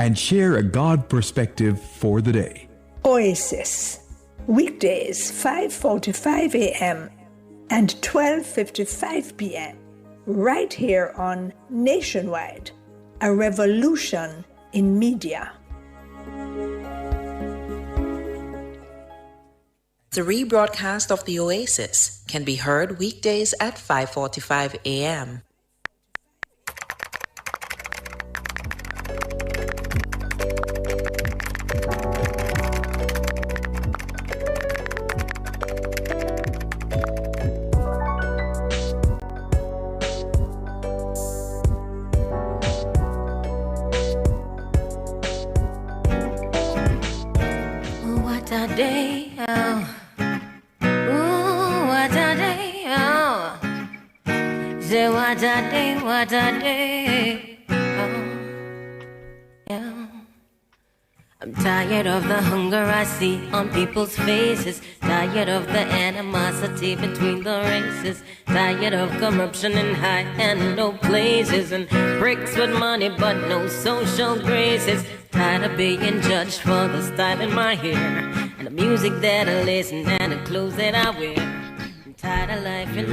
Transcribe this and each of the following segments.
and share a God perspective for the day. Oasis, weekdays 5:45 a.m. and 12:55 p.m. right here on Nationwide, a revolution in media. The rebroadcast of the Oasis can be heard weekdays at 5:45 a.m. What a day, oh. Ooh, what a day, oh. Say what a day, oh. Yeah. I'm tired of the hunger I see on people's faces. Tired of the animosity between the races. Tired of corruption in high and low places. And bricks with money but no social graces. Tired of being judged for the style in my hair. And the music that I listen and the clothes that I wear. I'm tired of life and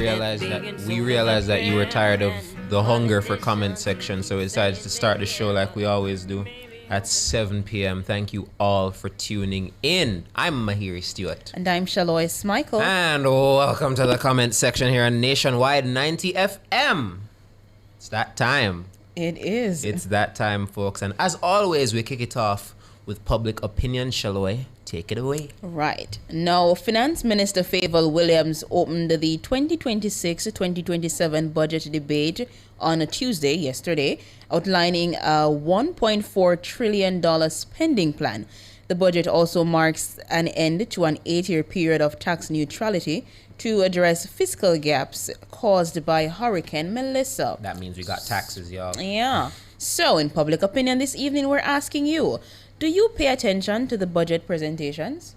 We realized that you were tired of the hunger for comment section, so we decided to start the show like we always do at 7 p.m. Thank you all for tuning in. I'm Mahiri Stewart. And I'm Shalois Michael. And welcome to the comment section here on Nationwide 90 FM. It's that time. It is. It's that time, folks. And as always, we kick it off with public opinion. Shalois, take it away. Right. Now, Finance Minister Favour Williams opened the 2026-2027 budget debate on a Tuesday, yesterday, outlining a $1.4 trillion spending plan. The budget also marks an end to an 8-year period of tax neutrality to address fiscal gaps caused by Hurricane Melissa. That means we got taxes, y'all. Yeah. So, in public opinion this evening, we're asking you, do you pay attention to the budget presentations?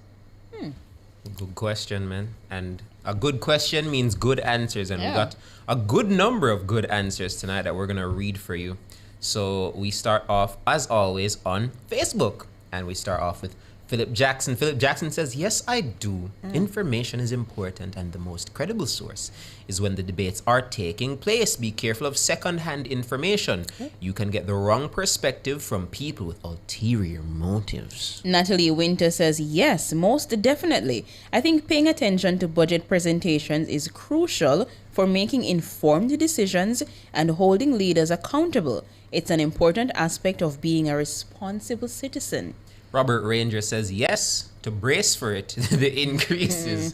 Good question, man. And a good question means good answers. And Yeah. we got a good number of good answers tonight that we're going to read for you. So we start off, as always, on Facebook. And we start off with Philip Jackson. Philip Jackson says, yes, I do. Information is important, and the most credible source is when the debates are taking place. Be careful of second-hand information. You can get the wrong perspective from people with ulterior motives. Natalie Winter says, yes, most definitely. I think paying attention to budget presentations is crucial for making informed decisions and holding leaders accountable. It's an important aspect of being a responsible citizen. Robert Ranger says yes, to brace for it, the increases.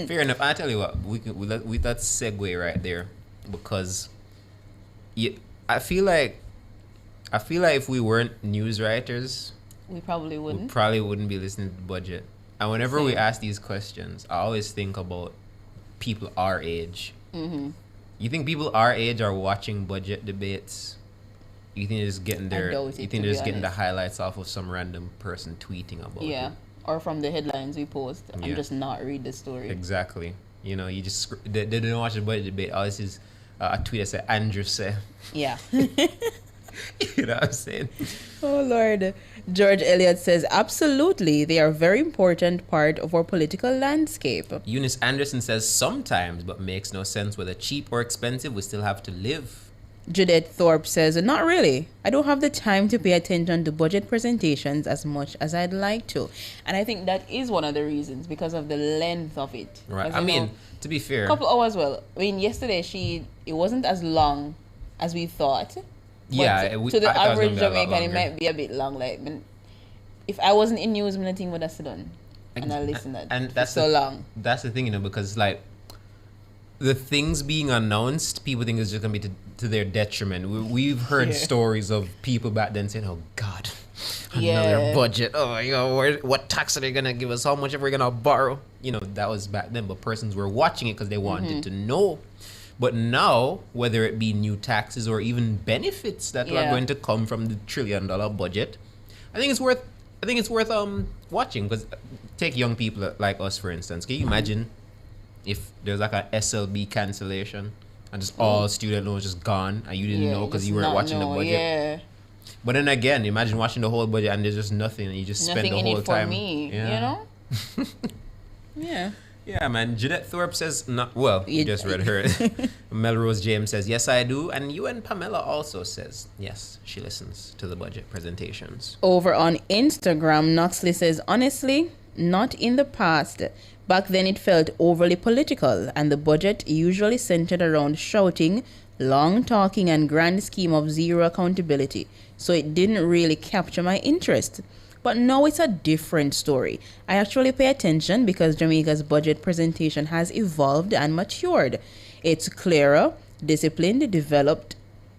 Fair enough. I tell you what, we that segue right there, because I feel like if we weren't news writers, We probably we wouldn't. probably wouldn't be listening to the budget. And whenever we ask these questions, I always think about people our age. Mm-hmm. You think people our age are watching budget debates? You think they're just getting I doubt it, you to think be they're just getting the honest. highlights off of some random person tweeting about Yeah. it? Or from the headlines we post and Yeah. just not read the story. Exactly. You know, you just they didn't watch the budget debate. All this is a tweet that said Andrew said. Yeah. You know what I'm saying? Oh, Lord. George Eliot says, absolutely. They are a very important part of our political landscape. Eunice Anderson says sometimes, but makes no sense whether cheap or expensive. We still have to live. Judith Thorpe says, not really. I don't have the time to pay attention to budget presentations as much as I'd like to. And I think that is one of the reasons, because of the length of it. Right. As I you mean, know, to be fair, a couple hours, well. I mean, yesterday it wasn't as long as we thought. yeah. But to the I thought it was average gonna be a lot Jamaican, it longer. might be a bit long. Like, if I wasn't in news, my thing would have done. And I listened to And it that's so long. That's the thing, you know, because like the things being announced, people think it's just gonna be to their detriment. We've heard stories of people back then saying, "Oh God, another Yeah. budget. Oh, you know, what tax are they gonna give us? How much are we gonna borrow?" You know, that was back then. But persons were watching it because they wanted to know. But now, whether it be new taxes or even benefits that are Yeah. going to come from the $1 trillion budget, I think it's worth watching. Because take young people like us, for instance. Can you imagine if there's like a SLB cancellation and just all student loans just gone and you didn't know because just you weren't not watching know, the budget? Yeah. But then again, imagine watching the whole budget and there's just nothing, and you just spend Nothing the in whole it for time. me, Yeah. you know? Yeah. Yeah, man. Jeanette Thorpe says, not, well, you You- just read her. Melrose James says, yes, I do. And you and Pamela also says, yes, she listens to the budget presentations. Over on Instagram, Knoxley says, honestly, not in the past. Back then it felt overly political, and the budget usually centered around shouting, long talking, and grand scheme of zero accountability. So it didn't really capture my interest. But now it's a different story. I actually pay attention because Jamaica's budget presentation has evolved and matured. It's clearer, disciplined, developed,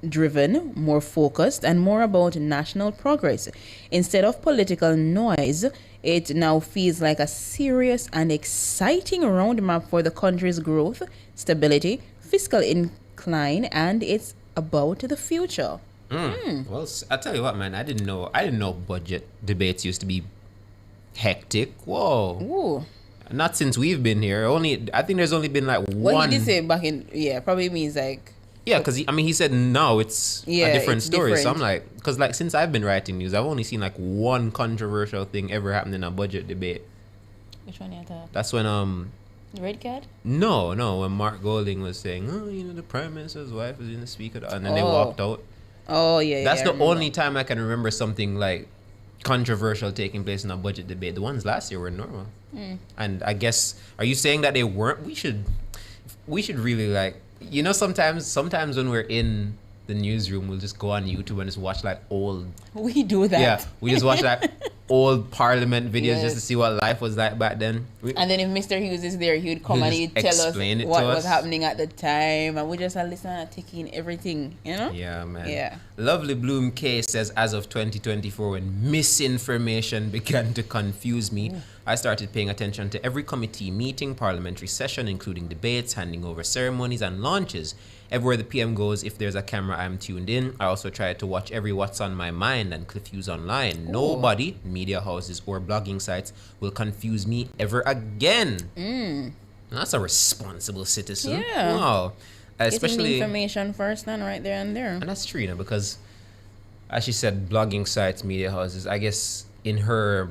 driven, more focused, and more about national progress. Instead of political noise, it now feels like a serious and exciting roadmap for the country's growth, stability, fiscal incline, and it's about the future. Well, I tell you what, man, I didn't know budget debates used to be hectic. Whoa. Ooh. Not since we've been here. I think there's only been like What one. he did say back in, probably means like, Yeah, because he said now it's Yeah, a different it's story. So different. I'm like, because like since I've been writing news, I've only seen like one controversial thing ever happen in a budget debate. which one you thought? That's when The red card? no, when Mark Golding was saying, the prime minister's wife was in the speaker, and then they Oh. walked out. Oh, yeah. That's yeah, I the remember. only time I can remember something like controversial taking place in a budget debate. The ones last year were normal. And I guess, are you saying that they weren't? We should really like, sometimes when we're in the newsroom, we'll just go on YouTube and just watch like old, We do that. yeah, we just watch like old parliament videos just to Yes. see what life was like back then. And then if Mr. Hughes is there, he would come He'll and just he'd tell us explain it what to was us. happening at the time. And we just listen and take in everything, you know? Yeah, man. Yeah. Lovely Bloom K says, as of 2024, when misinformation began to confuse me, I started paying attention to every committee meeting, parliamentary session, including debates, handing over ceremonies, and launches. Everywhere the PM goes, if there's a camera, I'm tuned in. I also try to watch every What's on My Mind and Cliff Hughes Online. Nobody, media houses, or blogging sites will confuse me ever again. That's a responsible citizen. Yeah. Wow. Getting the Especially... information first and right there and there. And that's true, because as she said, blogging sites, media houses, I guess in her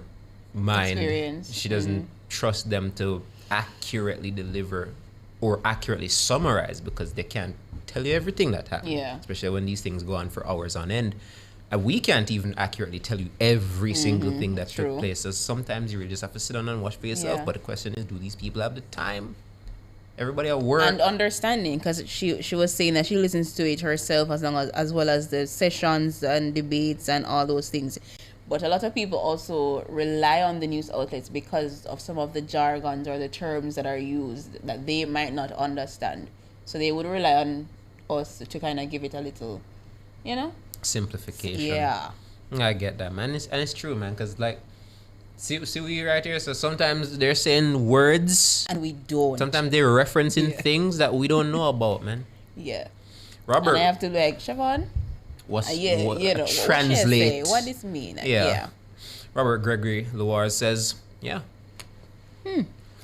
mind, Experience. she doesn't trust them to accurately deliver or accurately summarize, because they can't tell you everything that happened. Yeah. Especially when these things go on for hours on end. And we can't even accurately tell you every single thing that True. took place. So sometimes you really just have to sit down and watch for yourself. Yeah. But the question is, do these people have the time? Everybody at work. And understanding, because she was saying that she listens to it herself as well as the sessions and debates and all those things. But a lot of people also rely on the news outlets because of some of the jargons or the terms that are used that they might not understand. So they would rely on us to kind of give it a little, Simplification. Yeah. I get that, man. It's true, man, because like, see we right here. So sometimes they're saying words. And we don't. Sometimes they're referencing things that we don't know about, man. Yeah. Robert, And I have to like, Siobhan, what translate. what this mean? Yeah. Robert Gregory Loire says, yeah.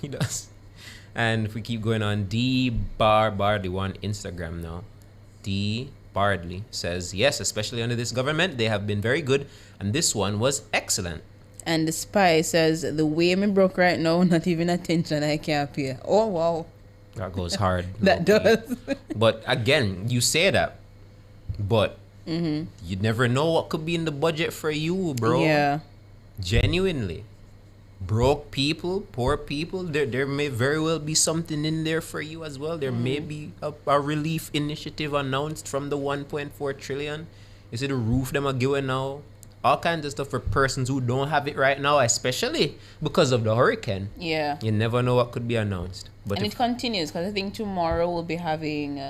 He does. And if we keep going on, D Bardley on Instagram now. D Bardley says, yes, especially under this government, they have been very good, and this one was excellent. And the spy says, the way me broke right now, not even attention I can't pay. Oh, wow. That goes hard. That low-key. does. But again, you say that, but you never know what could be in the budget for you, bro. Yeah. Genuinely. Broke people, poor people, there may very well be something in there for you as well. There may be a relief initiative announced from the 1.4 trillion. You see the roof them are giving now. All kinds of stuff for persons who don't have it right now, especially because of the hurricane. Yeah. You never know what could be announced. But And if it continues because I think tomorrow we'll be having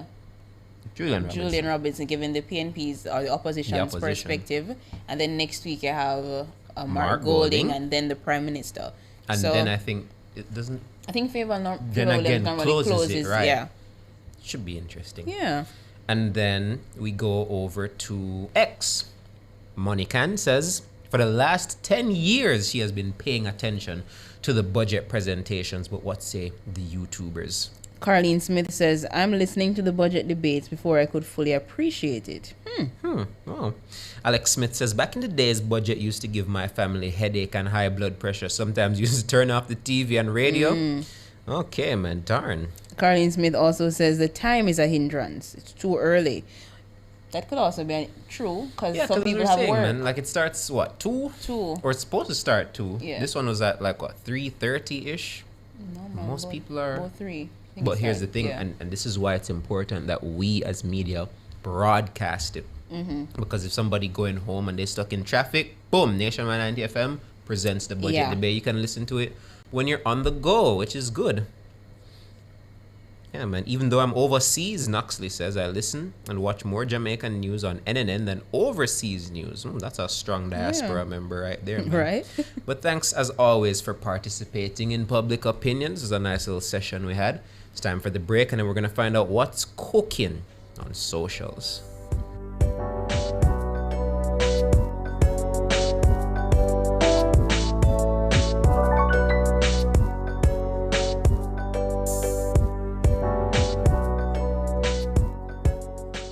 Julian Robinson giving the PNP's or the opposition's opposition. perspective. And then next week I have Mark Mark Golding. Golding and then the Prime Minister. and so then I think it doesn't I think Favor then again normally closes it, right? Yeah. should be interesting. Yeah. And then we go over to X. Monican says, for the last 10 years, she has been paying attention to the budget presentations, but what say the YouTubers? Carlene Smith says, I'm listening to the budget debates before I could fully appreciate it. Oh. Alex Smith says, back in the days, budget used to give my family headache and high blood pressure. Sometimes used to turn off the TV and radio. Okay, man, darn. Carlene Smith also says the time is a hindrance. It's too early. That could also be true because Yeah, some because people have saying, work. man, like it starts, what, 2? 2. Or it's supposed to start 2. Yeah. This one was at, like, what, 3:30-ish? No, man, Most people are... About 3. But here's the thing, and this is why it's important that we as media broadcast it. Because if somebody going home and they're stuck in traffic, boom, Nationwide 90 FM presents the budget debate. You can listen to it when you're on the go, which is good. Yeah, man. Even though I'm overseas, Knoxley says, I listen and watch more Jamaican news on NNN than overseas news. That's a strong diaspora member right there, man. Right. But thanks, as always, for participating in Public Opinions. This was a nice little session we had. It's time for the break, and then we're going to find out what's cooking on socials.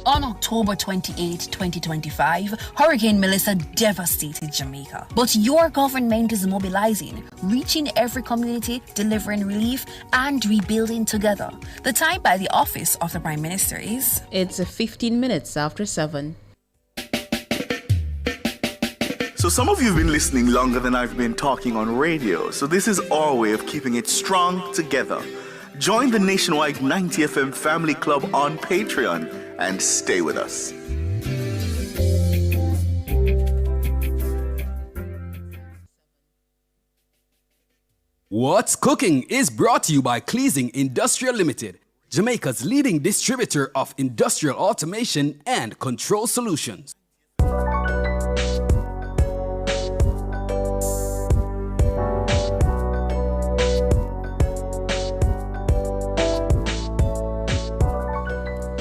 On October 28, 2025, Hurricane Melissa devastated Jamaica. But your government is mobilizing, reaching every community, delivering relief, and rebuilding together. The time by the Office of the Prime Minister is... It's 15 minutes after 7. So some of you have been listening longer than I've been talking on radio, so this is our way of keeping it strong together. Join the Nationwide 90 FM Family Club on Patreon and stay with us. What's Cooking is brought to you by Cleasing Industrial Limited, Jamaica's leading distributor of industrial automation and control solutions.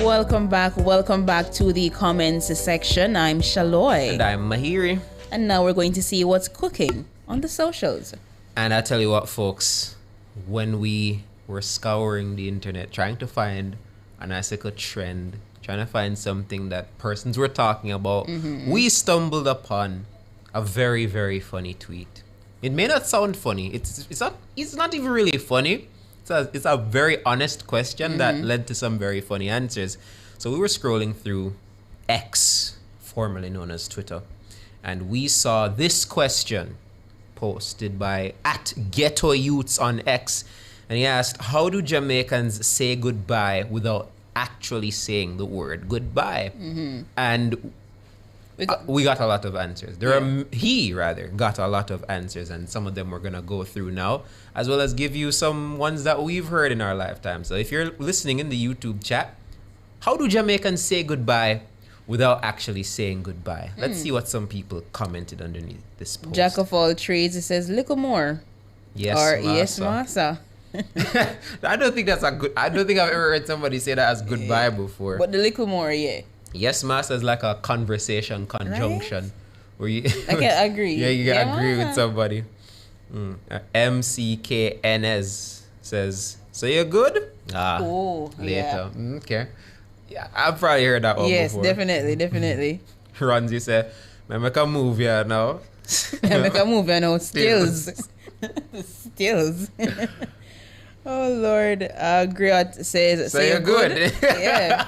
Welcome back to the comments section. I'm Shaloy. And I'm Mahiri. And now we're going to see what's cooking on the socials. And I tell you what, folks, when we were scouring the internet, trying to find a nice little trend, trying to find something that persons were talking about, we stumbled upon a very, very funny tweet. It may not sound funny. It's not even really funny. It's a very honest question that led to some very funny answers. So we were scrolling through X, formerly known as Twitter, and we saw this question posted by @GhettoYouths on X, and he asked, how do Jamaicans say goodbye without actually saying the word goodbye? And we got a lot of answers. He got a lot of answers, and some of them we're gonna go through now, as well as give you some ones that we've heard in our lifetime. So if you're listening in the YouTube chat, how do Jamaicans say goodbye without actually saying goodbye? Let's see what some people commented underneath this post. Jack of all trades, it says little more. Yes, or massa. yes, massa. I don't think I've ever heard somebody say that as goodbye before. But the little more, yeah. Yes, massa is like a conversation conjunction. Right? Where you I can agree. Yeah, you can agree with massa. somebody. MCKNS says, so you're good? Oh, Later. Okay. Yeah, I've probably heard that one Yes, before. definitely. Ranzi said, "I make a move here now." I make a move now. Stills. Stills. Oh, Lord. Griot says, So you're good. Yeah.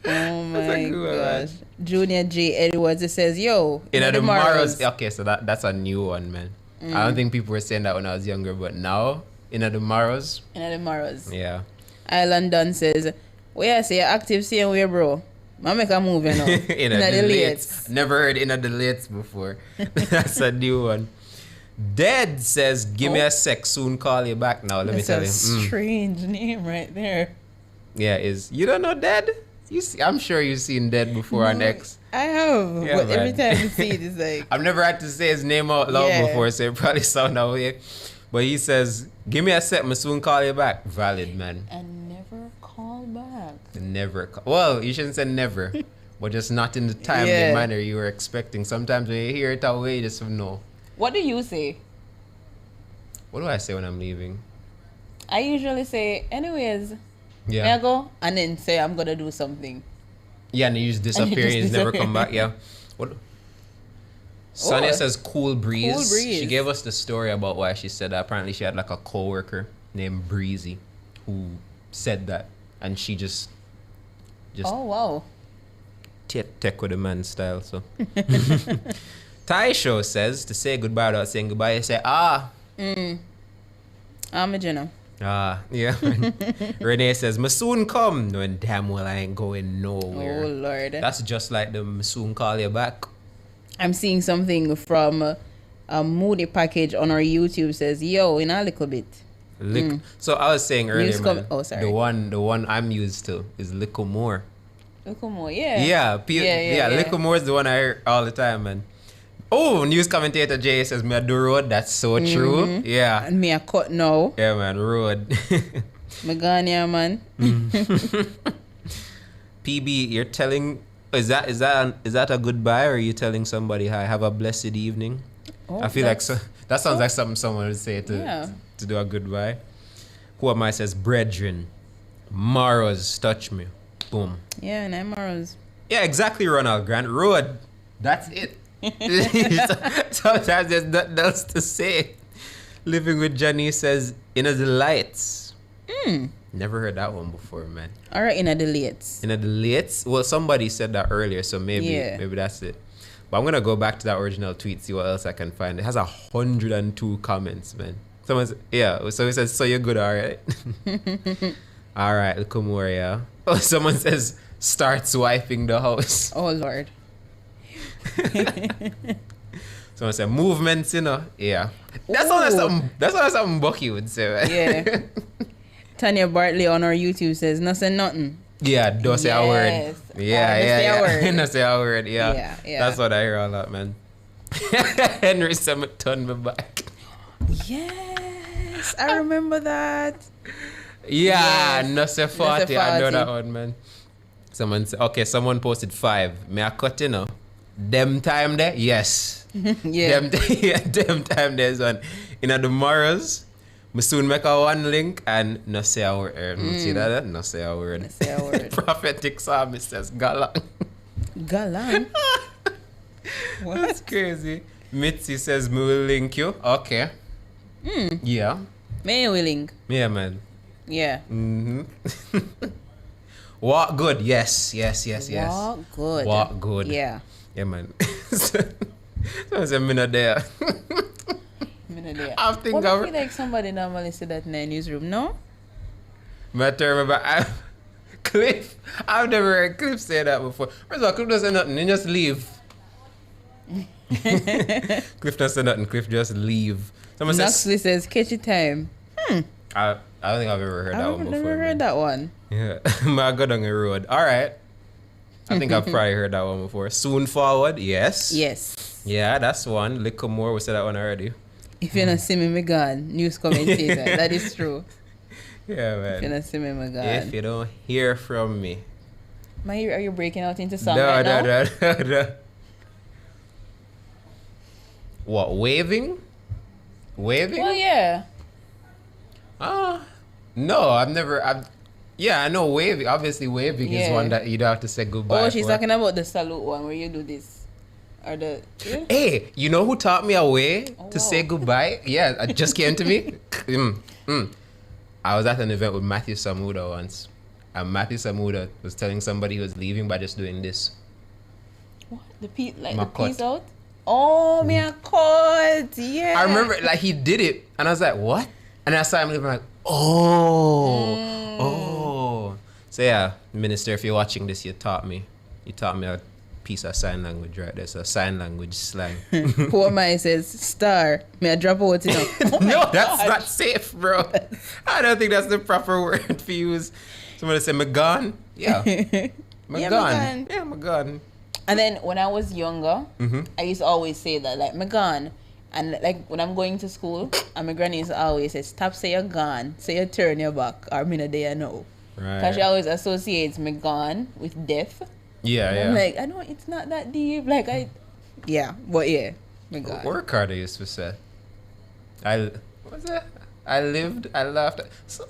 Oh, my gosh. Junior J. Edwards, it says, yo, In the Morrows. Okay, so that's a new one, man. I don't think people were saying that when I was younger, but now, in the Morrows. In the Morrows. Yeah. Island Dunn says, where I say active same way, bro. I make a move, you know. in the lates. Never heard in the lates before. That's a new one. Dead says, give me a sec, soon call you back now. Let me tell you. That's a strange name right there. Yeah, you don't know Dead? I'm sure you've seen Dead before on X. I have, Yeah, but man. every time you see it, it's like... I've never had to say his name out loud Yeah. before, so it probably sound that way. But he says, give me a sec, I soon call you back. Valid, man. And never call back. Never. Well, you shouldn't say never, but just not in the timely Yeah. manner you were expecting. Sometimes when you hear it away, you just know. What do you say? What do I say when I'm leaving? I usually say, anyways, Yeah. may I go? And then say I'm gonna do something. Yeah, and you just disappear and you just never come back. Yeah. What? Sonia says cool breeze. Cool breeze. She gave us the story about why she said that. Apparently she had like a coworker named Breezy who said that, and she just Oh wow. tech with the man style. So Tai Show says to say goodbye without saying goodbye, you say I'm a Jenna. yeah. Renee says, "Me soon come," knowing damn well I ain't going nowhere. Oh Lord. That's just like the "me soon call you back." I'm seeing something from a Moody package on our YouTube says, yo, in a little bit. So I was saying earlier, man, oh, sorry. the one I'm used to is Little More. Little more, yeah. Yeah, Little More is the one I hear all the time, man. Oh, news commentator Jay says, "Me a do road." That's so true. Yeah. And me a cut now. Yeah, man, road. Me gone here, man. PB, you're telling, is that a goodbye, or are you telling somebody hi? Have a blessed evening. Oh, I feel like that sounds like something someone would say to do a goodbye. Who am I says, "Brethren, Morrows touch me." Boom. Yeah, and I'm Morrows. Yeah, exactly, Ronald Grant. Road. That's it. Sometimes there's nothing else to say. Living with Johnny says, "Inna the lights." Never heard that one before, man. All right, Inna the lights. Inna the lights? Well, somebody said that earlier, so maybe that's it. But I'm gonna go back to that original tweet, see what else I can find. It has 102 comments, man. Someone said, so he says, "So you're good, all right?" All right, look more, yeah. Oh, someone says, "Start swiping the house." Oh Lord. Someone said, "Movements, you know." Yeah. That's not something Bucky would say, right? Yeah. Tanya Bartley on our YouTube says, "No say nothing." Yeah, don't say a word. Yeah. A word. Don't say a word, yeah. That's what I hear a lot, man. Henry said, "Me turn me back." Yes, I remember that. Yeah, no say 40. I know 40. that one, man. Someone posted 5. May I cut, you know? Them time there? Yes. Yeah. Them time there's one. In the morrows, we soon make a one link and no say a word. See that? No say a word. No say a word. Prophetic psalmist says, "Galang." Galang? What? That's crazy. Mitzi says, "Me will link you." Okay. Yeah. May willing. Yeah, man. Yeah. Walk good. Yes. Walk good. Walk good. Yeah. Yeah, man. So I said, "Me not there." I think I feel like somebody normally say that in the newsroom, no? I remember Cliff. I've never heard Cliff say that before. First of all, Cliff doesn't say nothing. He just leave. Cliff doesn't say nothing. Cliff just leave. Someone says, "Catch your time." I don't think I've ever heard that one before. I've never heard that one. Yeah. I go down the road. All right. I think I've probably heard that one before. Soon forward. Yes. Yeah, that's one. Little more. We said that one already. If you don't see me, me gone. News commentator. That is true. Yeah, man. If you don't see me, me gone. If you don't hear from me. Are you breaking out into song right now? No. What, waving? Well, yeah. No, I know waving. Obviously, waving is one that you don't have to say goodbye. Oh, she's talking about the salute one where you do this. Or the. Yeah? Hey, you know who taught me a way to say goodbye? Yeah, it just came to me. I was at an event with Matthew Samuda once. And Matthew Samuda was telling somebody he was leaving by just doing this. What? The peace out? Oh, me a cut. Yeah. I remember, like, he did it. And I was like, what? And I saw him leaving, like, oh. So yeah, Minister, if you're watching this, you taught me a piece of sign language right there. So sign language slang. Poor man says, "Star, may I drop a word now?" No, that's not safe, bro. I don't think that's the proper word to use. Somebody say, "Me gone." Yeah. Me gone. Yeah, me gone. And then when I was younger, I used to always say that, like, "Me gone." And like when I'm going to school, and my granny used to always say, "Stop say you're gone, say you turn your back, or me not there now." Right. Because she always associates me gone with death. Yeah. I'm like, I know it's not that deep. Like me gone. Work hard, I used to say. What's that? I lived, I laughed. So,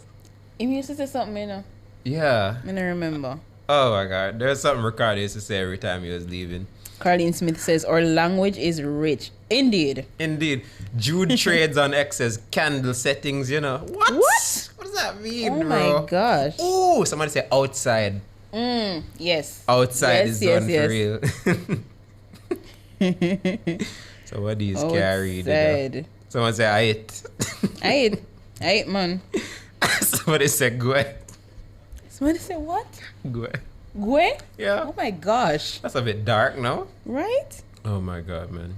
He used to say something, you know. yeah. I don't remember. Oh my God. There's something Ricardo used to say every time he was leaving. Carlene Smith says, our language is rich. Indeed. Indeed. Jude trades on X says candle settings, you know. What? What does that mean, Oh bro? my gosh. Oh, somebody say outside. Yes. Outside Yes, is yes, one yes. for real. So what is carried? You know? Outside. Someone say I ate. I ate, man. Somebody say gue. Somebody say what? Gue. Gue? Yeah. Oh my gosh. That's a bit dark, no? Right? Oh my God, man.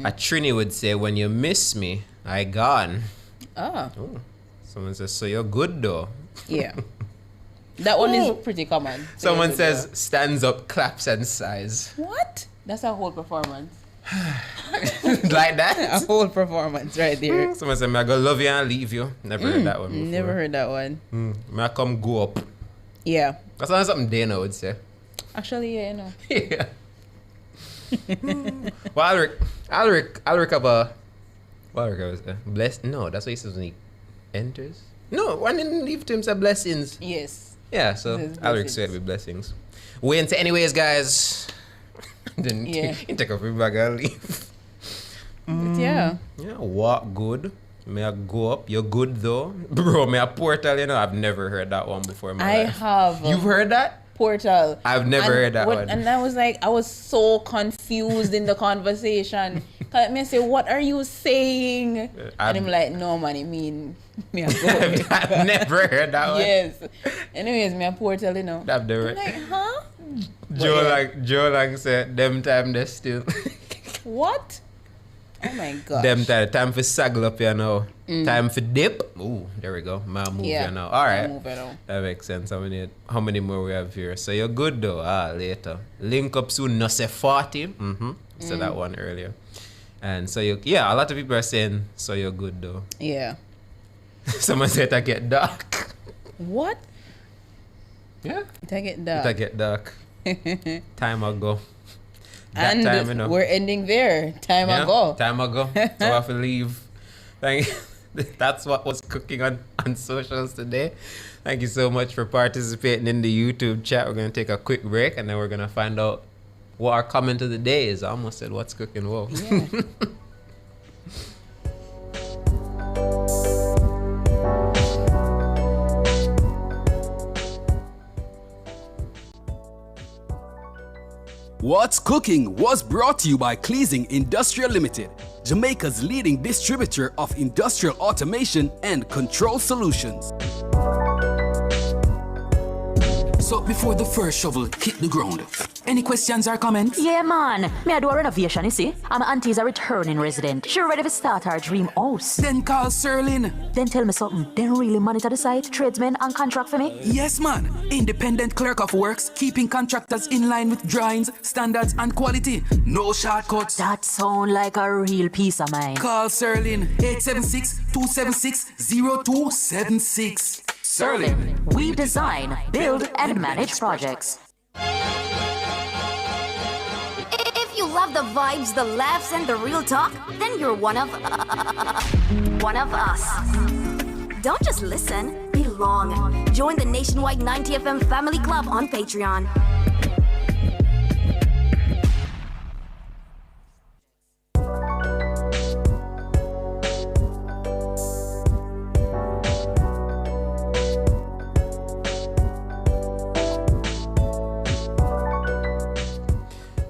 A Trini would say, when you miss me, I gone. Oh. Oh. Someone says, so you're good though. Yeah. That one is pretty common. So Someone you're says, good, stands up, claps and sighs. though. What? That's a whole performance. Like that? A whole performance right there. Someone said, I go love you and leave you. Never heard that one before. Never heard that one. May I come go up. Yeah. That's not something Dana would say. Actually, yeah, you know. Yeah. Well, Alric have a... What Alric was blessed? No, that's what he says when he enters. No, one didn't leave to him say blessings. Yes. Yeah, so Says Alric blessings. said with blessings. Wait until anyways, guys. Then Yeah. you take off your bag and leave. But yeah. Yeah, walk good. May I go up? You're good though. Bro, may I portal, you know? I've never heard that one before in my I life. have. You've heard that? Portal. I've never heard that one. And I was like, I was so confused in the conversation. Cause me say, what are you saying? And I'm like, no man, I mean, me a go. I've never heard that one. Yes. Anyways, me a portal, you know. I've never. I'm like, huh? Joe Lang said, them time they still. What? Oh my god. Them time for saggle up, you know. Time for dip. Ooh, there we go. My move, Yeah, you know. All right. move it on. That makes sense. How many more we have here? So you're good though. Later. Link up soon. No say 40. Said that one earlier. And so a lot of people are saying, so you're good though. Yeah. Someone said I get dark. What? Yeah. I get dark. I get dark. Time ago. And time, you know. we're ending there. Time ago. Time ago. So I have to leave. That's what was cooking on socials today. Thank you so much for participating in the YouTube chat. We're going to take a quick break and then we're going to find out what our comment of the day is. I almost said what's cooking. Whoa. Yeah. What's Cooking was brought to you by Cleasing Industrial Limited, Jamaica's leading distributor of industrial automation and control solutions. So before the first shovel hit the ground, any questions or comments? Yeah, man. Me I do a renovation, you see. And my auntie's a returning resident. She ready to start her dream house. Then call Serlin. Then tell me something. Then really monitor the site, tradesmen and contract for me? Yes, man. Independent clerk of works, keeping contractors in line with drawings, standards, and quality. No shortcuts. That sound like a real piece of mind. Call Serlin 876-276-0276. Serlin. We design, build, and manage projects. If you love the vibes, the laughs, and the real talk, then you're one of us. Don't just listen, belong. Join the Nationwide 90 FM Family Club on Patreon.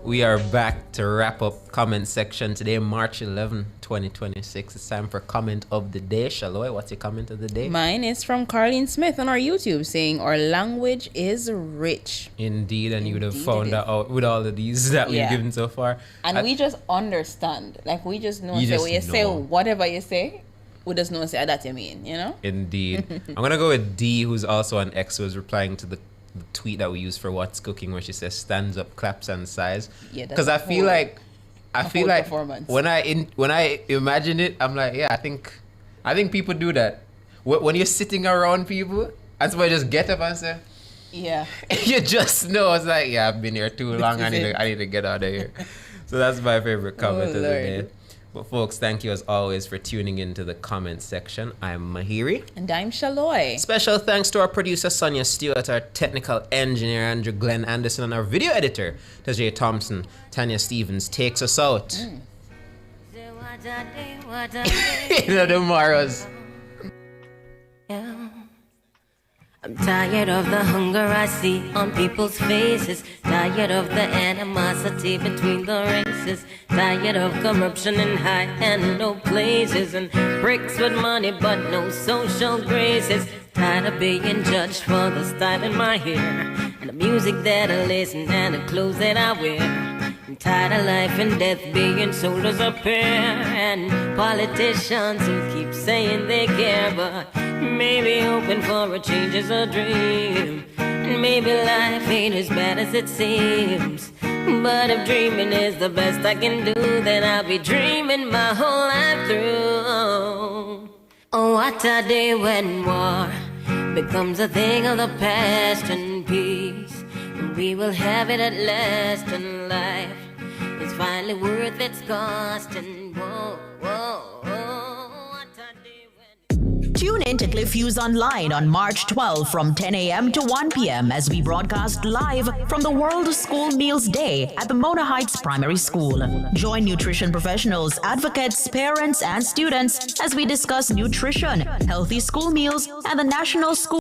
We are back to wrap up comment section today, March 11, 2026. It's time for comment of the day. Shaloi, what's your comment of the day? Mine is from Carlene Smith on our YouTube saying, our language is rich. Indeed, and you would have Indeed found it that out with all of these that we've given so far. And we just understand. Like, we just know, You say, just when you say know. whatever you say, we just know say that you mean, you know? Indeed. I'm going to go with D, who's also on X, who was replying to the tweet that we use for What's Cooking, where she says stands up, claps, and sighs. Yeah, because I feel like performance. when I imagine it, I'm like, yeah, I think people do that. When you're sitting around people, and somebody just get up and say, yeah, you just know it's like, yeah, I've been here too long. I need to get out of here. So that's my favorite comment of the day. But folks, thank you as always for tuning into the comment section. I'm Mahiri. And I'm Shaloy. Special thanks to our producer, Sonia Stewart, our technical engineer, Andrew Glenn Anderson, and our video editor, Tajay Thompson. Tanya Stevens takes us out. Tomorrow's. I'm tired of the hunger I see on people's faces. Tired of the animosity between the races. Tired of corruption in high and low places. And bricks with money but no social graces. Tired of being judged for the style in my hair. And the music that I listen and the clothes that I wear. I'm tired of life and death being sold as a pair. And politicians who keep saying they care, but maybe hoping for a change is a dream. And maybe life ain't as bad as it seems. But if dreaming is the best I can do, then I'll be dreaming my whole life through. Oh, what a day when war becomes a thing of the past, and peace, and we will have it at last, and life is finally worth its cost. And whoa, whoa, whoa, what a day when... Tune in to Cliff Hughes Online on March 12 from 10 a.m. to 1 p.m. as we broadcast live from the World School Meals Day at the Mona Heights Primary School. Join nutrition professionals, advocates, parents, and students as we discuss nutrition, healthy school meals, and the National School